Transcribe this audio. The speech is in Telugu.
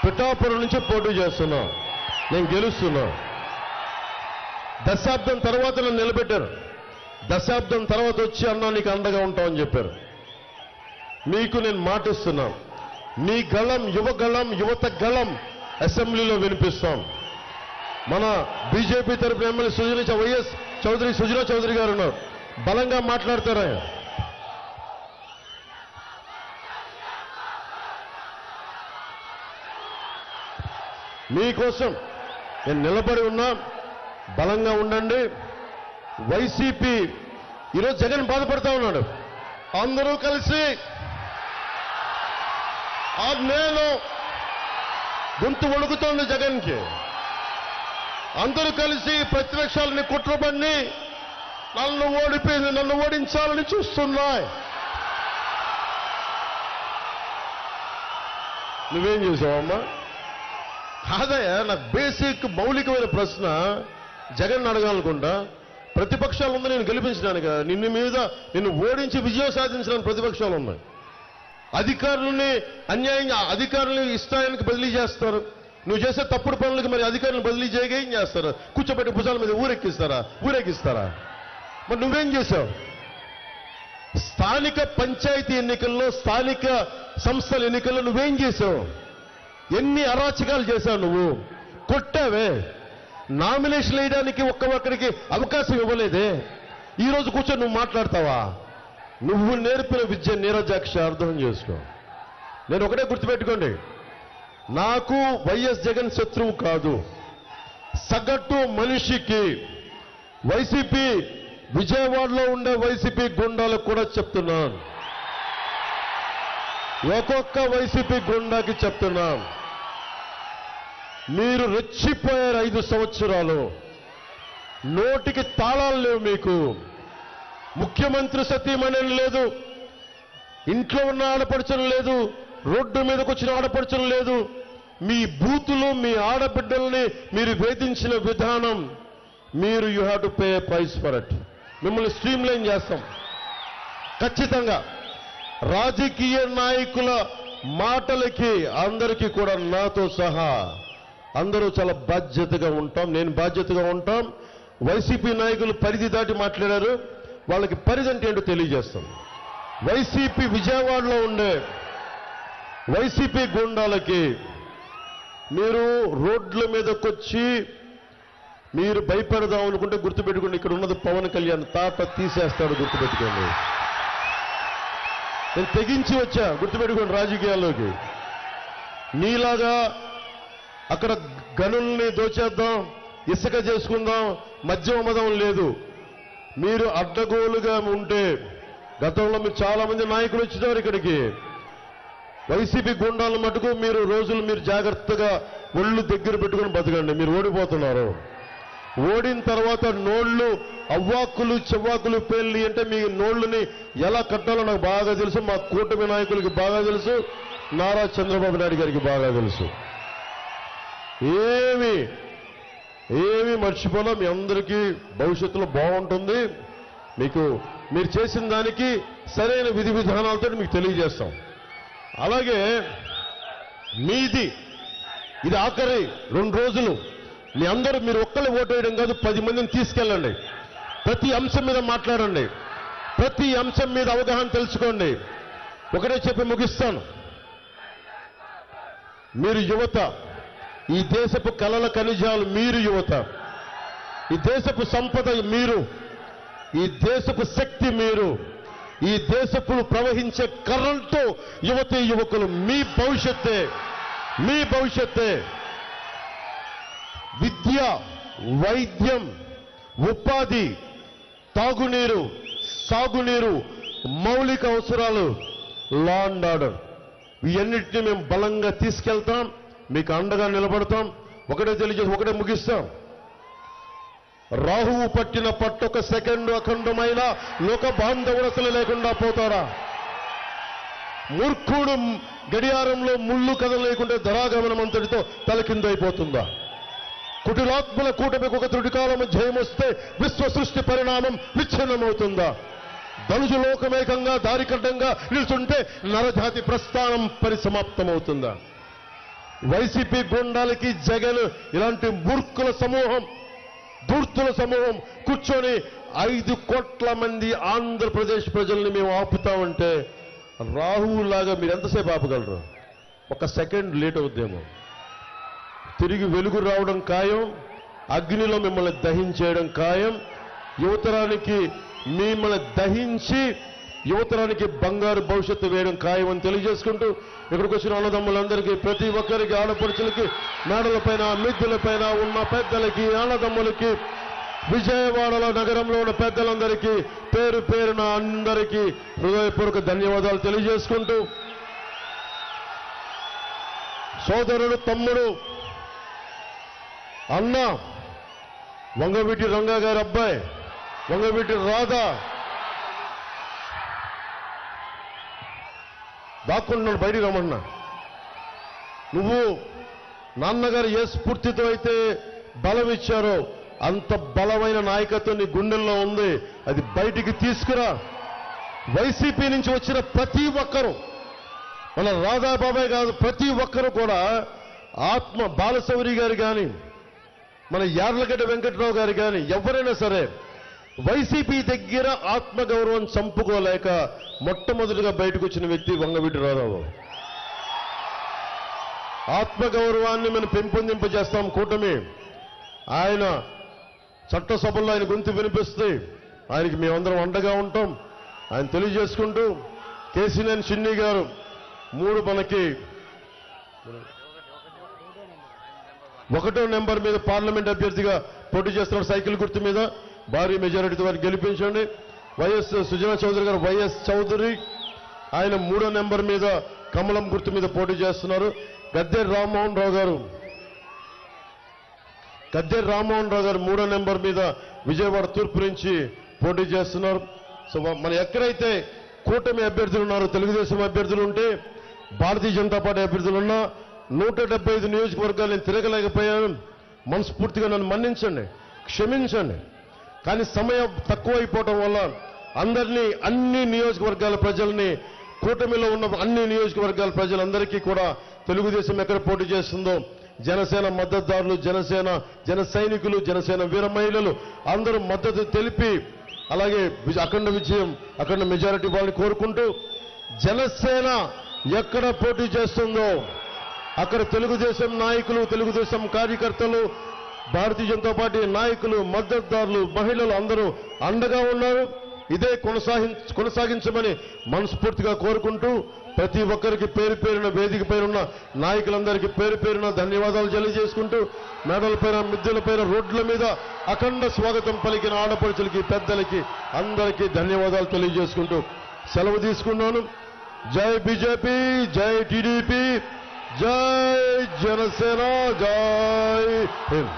పిఠాపురం నుంచి పోటీ చేస్తున్నా, నేను గెలుస్తున్నా. దశాబ్దం తర్వాత నన్ను నిలబెట్టారు. దశాబ్దం తర్వాత వచ్చి అన్నా నీకు అండగా ఉంటామని చెప్పారు. మీకు నేను మాటిస్తున్నా, మీ గళం, యువత గళం అసెంబ్లీలో వినిపిస్తాం. మన బీజేపీ తరపున ఎమ్మెల్యే వైఎస్ సుజనా చౌదరి గారు ఉన్నారు, బలంగా మాట్లాడతారా? మీకోసం నేను నిలబడి ఉన్నా, బలంగా ఉండండి. వైసీపీ ఈరోజు జగన్ బాధపడతా ఉన్నాడు. అందరూ కలిసి నేను గొంతు వణుకుతోంది జగన్కి. అందరూ కలిసి ప్రతిపక్షాలని కుట్రబడి నన్ను ఓడించాలని చూస్తున్నాయి. నువ్వేం చేసావమ్మా? కాదయ్యా, నాకు బేసిక్ మౌలికమైన ప్రశ్న జగన్ అడగాలనుకుంటా. ప్రతిపక్షాలు ఉంది నేను గెలిపించడానికి, నిన్ను ఓడించి విజయం సాధించడానికి ప్రతిపక్షాలు ఉన్నాయి. అధికారులని అన్యాయంగా అధికారులని ఇష్టానికి బదిలీ చేస్తారు. నువ్వు చేసే తప్పుడు పనులకు మరి అధికారులను బదిలీ చేయగా ఏం చేస్తారు? కూర్చోబెట్టి భుజాల మీద ఊరెక్కిస్తారా? మరి నువ్వేం చేశావు? స్థానిక పంచాయతీ ఎన్నికల్లో, స్థానిక సంస్థల ఎన్నికల్లో నువ్వేం చేశావు? ఎన్ని అరాచకాలు చేశావు? నువ్వు కొట్టావే. నామినేషన్ వేయడానికి ఒక్కరికి అవకాశం ఇవ్వలేదే. ఈరోజు కూర్చొని నువ్వు మాట్లాడతావా? నువ్వు నేర్పిన విద్య నీరజాక్ష అర్థం చేసుకో. నేను ఒకటే గుర్తుపెట్టుకోండి, నాకు వైఎస్ జగన్ శత్రువు కాదు. సగటు మనిషికి వైసీపీ, విజయవాడలో ఉండే వైసీపీ గుండాలకు కూడా చెప్తున్నాను, ఒక్కొక్క వైసీపీ గుండాకి చెప్తున్నాం, మీరు రెచ్చిపోయారు 5 సంవత్సరాలు. నోటికి తాళాలు లేవు మీకు. ముఖ్యమంత్రి సతీమణి లేదు, ఇంట్లో ఉన్న ఆడపడుచను లేదు, రోడ్డు మీదకి వచ్చిన ఆడపడుచను లేదు. మీ బూతులు, మీ ఆడబిడ్డల్ని మీరు వేధించిన విధానం, మీరు you have to pay price for it. మిమ్మల్ని స్ట్రీమ్ లైన్ చేస్తాం ఖచ్చితంగా. రాజకీయ నాయకుల మాటలకి అందరికీ కూడా నాతో సహా అందరూ చాలా బాధ్యతగా ఉంటాం. నేను బాధ్యతగా ఉంటాం. వైసీపీ నాయకులు పరిధి దాటి మాట్లాడారు, వాళ్ళకి పరిధి అంటే ఏంటో తెలియజేస్తాం. వైసీపీ విజయవాడలో ఉండే వైసీపీ గుండాలకి మీరు రోడ్ల మీదకొచ్చి మీరు భయపడదాం అనుకుంటే గుర్తుపెట్టుకోండి, ఇక్కడ ఉన్నది పవన్ కళ్యాణ్, తాట తీసేస్తాడు, గుర్తుపెట్టుకోండి. నేను తెగించి వచ్చా, గుర్తుపెట్టుకోండి, రాజకీయాల్లోకి. నీలాగా అక్కడ గనుల్ని దోచేద్దాం, ఇసుక చేసుకుందాం, మద్యం అమ్మదం లేదు. మీరు అడ్డగోలుగా ఉంటే, గతంలో మీరు చాలా మంది నాయకులు వచ్చినారు ఇక్కడికి. వైసీపీ గుండాల మటుకు మీరు జాగ్రత్తగా ఒళ్ళు దగ్గర పెట్టుకుని బతకండి. మీరు ఓడిపోతున్నారు. ఓడిన తర్వాత నోళ్లు అవ్వాకులు చెవ్వాకులు పేర్లు అంటే మీ నోళ్లని ఎలా కట్టాలో నాకు బాగా తెలుసు, మా కూటమి నాయకులకి బాగా తెలుసు, నారా చంద్రబాబు నాయుడు గారికి బాగా తెలుసు. ఏమి మర్చిపోలా. మీ అందరికీ భవిష్యత్తులో బాగుంటుంది. మీరు చేసిన దానికి సరైన విధి విధానాలతో మీకు తెలియజేస్తాం. అలాగే ఇది ఆఖరి 2 రోజులు. మీ అందరూ మీరు ఒక్కళ్ళు ఓటు వేయడం కాదు, 10 మందిని తీసుకెళ్ళండి. ప్రతి అంశం మీద మాట్లాడండి, ప్రతి అంశం మీద అవగాహన తెలుసుకోండి. ఒకటే చెప్పి ముగిస్తాను, మీరు యువత, ఈ దేశపు కలల ఖనిజాలు మీరు యువత, ఈ దేశపు సంపద మీరు, ఈ దేశపు శక్తి మీరు, ఈ దేశపు ప్రవహించే కరెంటు యువతీ యువకులు. మీ భవిష్యత్తే. విద్య, వైద్యం, ఉపాధి, తాగునీరు, సాగునీరు, మౌలిక అవసరాలు, లా అండ్ ఆర్డర్, ఇవన్నిటిని మేము బలంగా తీసుకెళ్తాం, మీకు అండగా నిలబడతాం. ఒకటే ముగిస్తాం. రాహువు పట్టిన పట్టొక సెకండు అఖండమైన లోక బాంధవుడతలు లేకుండా పోతారా? మూర్ఖుడు గడియారంలో ముళ్ళు కదలేకుంటే ధరాగమనం అంతటితో తలకిందైపోతుందా? కుటిలాత్మల కూటమికి ఒక త్రుటికాలం జయం వస్తే విశ్వ సృష్టి పరిణామం విచ్ఛిన్నమవుతుందా? ధనుజు లోకమేకంగా దారికడ్డంగా నిలుచుంటే నరజాతి ప్రస్థానం పరిసమాప్తమవుతుందా? వైసీపీ గుండాలకి జగన్ ఇలాంటి మూర్ఖుల సమూహం, ధూర్తుల సమూహం కూర్చొని 5 కోట్ల మంది ఆంధ్రప్రదేశ్ ప్రజల్ని మేము ఆపుతామంటే రాహుల్ లాగా మీరు ఎంతసేపు ఆపగలరు? 1 సెకండ్ లేట్ అవుద్దేమో. తిరిగి వెలుగు రావడం ఖాయం, అగ్నిలో మిమ్మల్ని దహించేయడం ఖాయం. యువతరానికి మిమ్మల్ని దహించి యువతరానికి బంగారు భవిష్యత్తు వేయడం ఖాయం అని తెలియజేసుకుంటూ ఇక్కడికి వచ్చిన అన్నదమ్ములందరికీ, ప్రతి ఒక్కరికి, ఆడపడుచులకి, మేడలపైన, మిద్దెలపైన ఉన్న పెద్దలకి, అన్నదమ్ములకి, విజయవాడలో నగరంలో ఉన్న పెద్దలందరికీ పేరు పేరున అందరికీ హృదయపూర్వక ధన్యవాదాలు తెలియజేసుకుంటూ, సోదరుడు, తమ్ముడు, అన్న వంగవీటి రంగా గారి అబ్బాయి వంగవీటి రాధా దాక్కుంటున్నాడు, బయటికి రమ్మన్నా. నువ్వు నాన్నగారు ఏ స్ఫూర్తితో అయితే బలం ఇచ్చారో అంత బలమైన నాయకత్వం నీ గుండెల్లో ఉంది, అది బయటికి తీసుకురా. వైసీపీ నుంచి వచ్చిన ప్రతి ఒక్కరూ, మన రాధా బాబాయ్ కాదు, ప్రతి ఒక్కరూ కూడా బాలశౌరి గారు కానీ, మన యార్లగడ్డ వెంకట్రావు గారు కానీ, ఎవరైనా సరే వైసీపీ దగ్గర ఆత్మగౌరవం చంపుకోలేక మొట్టమొదటిగా బయటకు వచ్చిన వ్యక్తి వంగవీటి రాధాబాబు. ఆత్మగౌరవాన్ని మనం పెంపొందింపజేస్తాం కూటమి. ఆయన చట్టసభల్లో ఆయన గొంతు వినిపిస్తే ఆయనకి మేమందరం అండగా ఉంటాం. ఆయన తెలియజేసుకుంటూ కేసీనేని చిన్ని గారు 3 మనకి 1వ నెంబర్ మీద పార్లమెంట్ అభ్యర్థిగా పోటీ చేస్తున్నారు. సైకిల్ గుర్తు మీద భారీ మెజారిటీతో వారిని గెలిపించండి. వైఎస్ సుజనా చౌదరి గారు, వైఎస్ చౌదరి, ఆయన 3వ నెంబర్ మీద కమలం గుర్తు మీద పోటీ చేస్తున్నారు. గద్దె రామ్మోహన్ రావు గారు 3వ నెంబర్ మీద విజయవాడ తూర్పు నుంచి పోటీ చేస్తున్నారు. సో మన ఎక్కడైతే కూటమి అభ్యర్థులు ఉన్నారో, తెలుగుదేశం అభ్యర్థులు ఉంటే, భారతీయ జనతా పార్టీ అభ్యర్థులు ఉన్నా 175 నియోజకవర్గాలు నేను తిరగలేకపోయాను. మనస్ఫూర్తిగా నన్ను మన్నించండి, క్షమించండి. కానీ సమయం తక్కువైపోవటం వల్ల అన్ని నియోజకవర్గాల ప్రజల్ని, కూటమిలో ఉన్న అన్ని నియోజకవర్గాల ప్రజలందరికీ కూడా తెలుగుదేశం ఎక్కడ పోటీ చేస్తుందో జనసేన మద్దతుదారులు, జన సైనికులు, జనసేన వీర మహిళలు అందరూ మద్దతు తెలిపి అలాగే అఖండ మెజారిటీ వాళ్ళని కోరుకుంటూ, జనసేన ఎక్కడ పోటీ చేస్తుందో అక్కడ తెలుగుదేశం నాయకులు, తెలుగుదేశం కార్యకర్తలు, భారతీయ జనతా పార్టీ నాయకులు, మద్దతుదారులు, మహిళలు అందరూ అండగా ఉన్నారు. ఇదే కొనసాగించమని మనస్ఫూర్తిగా కోరుకుంటూ, ప్రతి ఒక్కరికి పేరు పేరున, వేదిక పైన నాయకులందరికీ పేరు పేరున ధన్యవాదాలు తెలియజేసుకుంటూ, మేడలపైన, మిద్దెలపైన, రోడ్ల మీద అఖండ స్వాగతం పలికిన ఆడపడుచులకి, పెద్దలకి అందరికీ ధన్యవాదాలు తెలియజేసుకుంటూ సెలవు తీసుకున్నాను. జై బీజేపీ, జై టీడీపీ, జై జనసేన, జై హింద్.